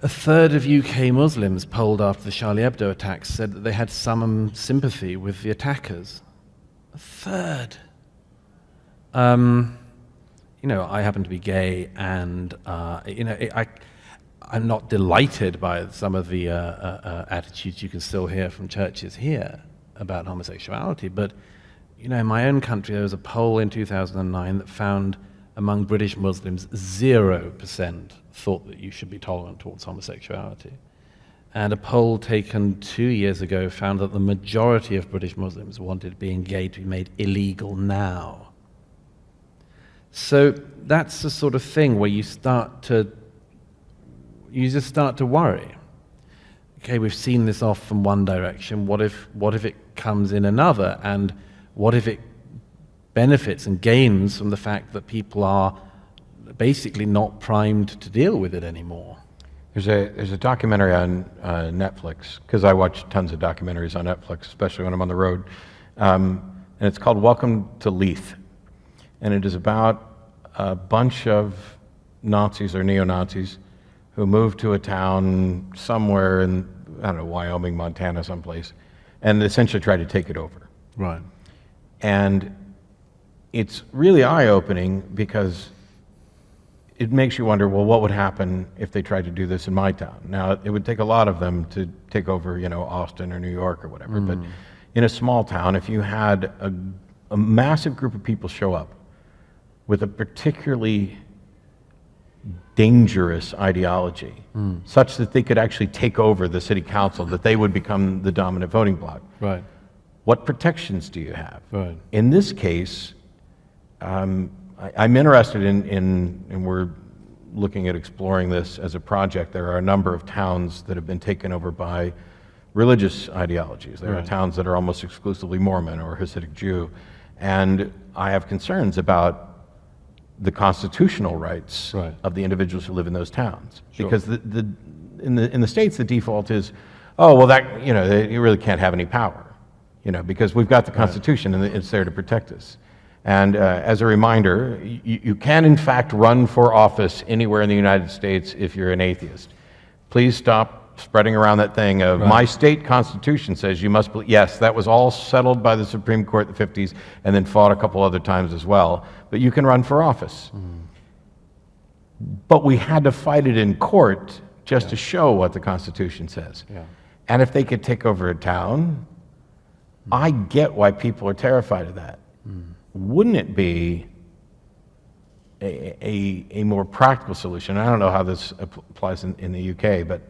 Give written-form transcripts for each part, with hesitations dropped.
A third of UK Muslims polled after the Charlie Hebdo attacks said that they had some sympathy with the attackers. A third. I happen to be gay, and I'm not delighted by some of the attitudes you can still hear from churches here about homosexuality. But in my own country, there was a poll in 2009 that found among British Muslims 0% thought that you should be tolerant towards homosexuality. And a poll taken 2 years ago found that the majority of British Muslims wanted being gay to be made illegal now. So that's the sort of thing where you just start to worry. Okay, we've seen this off from one direction. What if it comes in another? And what if it benefits and gains from the fact that people are basically not primed to deal with it anymore? There's a documentary on Netflix, because I watch tons of documentaries on Netflix, especially when I'm on the road, and it's called Welcome to Leith. And it is about a bunch of Nazis or neo-Nazis who moved to a town somewhere in, Wyoming, Montana, someplace, and essentially tried to take it over. Right. And it's really eye-opening because it makes you wonder, well, what would happen if they tried to do this in my town? Now, it would take a lot of them to take over, Austin or New York or whatever, but in a small town, if you had a massive group of people show up with a particularly dangerous ideology, such that they could actually take over the city council, that they would become the dominant voting bloc. Right. What protections do you have? Right. In this case, I'm interested in we're looking at exploring this as a project. There are a number of towns that have been taken over by religious ideologies. There are towns that are almost exclusively Mormon or Hasidic Jew, and I have concerns about the constitutional rights of the individuals who live in those towns. Sure. Because in the States, the default is, you really can't have any power, because we've got the Constitution and it's there to protect us. And as a reminder, you can in fact run for office anywhere in the United States if you're an atheist. Please stop spreading around that thing of my state constitution says you must believe. Yes, that was all settled by the Supreme Court in the 50s and then fought a couple other times as well, but you can run for office. But we had to fight it in court just to show what the Constitution says. And if they could take over a town, I get why people are terrified of that. Wouldn't it be a more practical solution? I don't know how this applies in the UK, but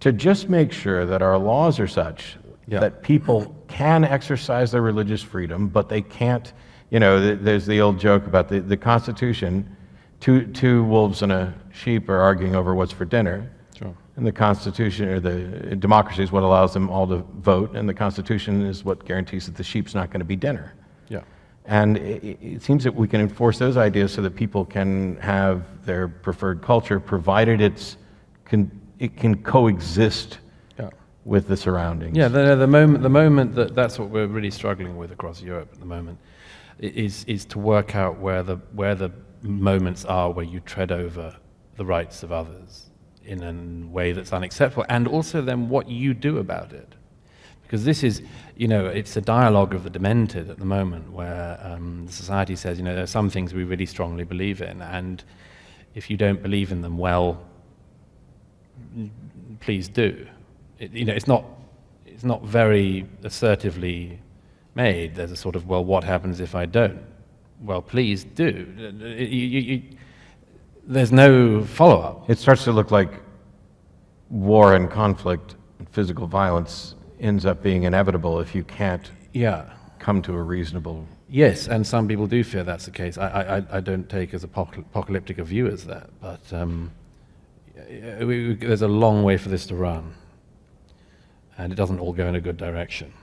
to just make sure that our laws are such that people can exercise their religious freedom, but they can't, there's the old joke about the Constitution, two wolves and a sheep are arguing over what's for dinner. Sure. And the Constitution, or the democracy is what allows them all to vote, and the Constitution is what guarantees that the sheep's not going to be dinner. Yeah. And it seems that we can enforce those ideas so that people can have their preferred culture, provided it can coexist with the surroundings. Yeah, the moment that's what we're really struggling with across Europe at the moment, is to work out where the moments are where you tread over the rights of others in a way that's unacceptable, and also then what you do about it. Because this is, it's a dialogue of the demented at the moment, where the society says, there are some things we really strongly believe in, and if you don't believe in them, well, please do. It's not very assertively made. There's a sort of, well, what happens if I don't? Well, please do. There's no follow-up. It starts to look like war and conflict and physical violence ends up being inevitable if you can't come to a reasonable... Yes, and some people do fear that's the case. I don't take as apocalyptic a view as that, but there's a long way for this to run, and it doesn't all go in a good direction.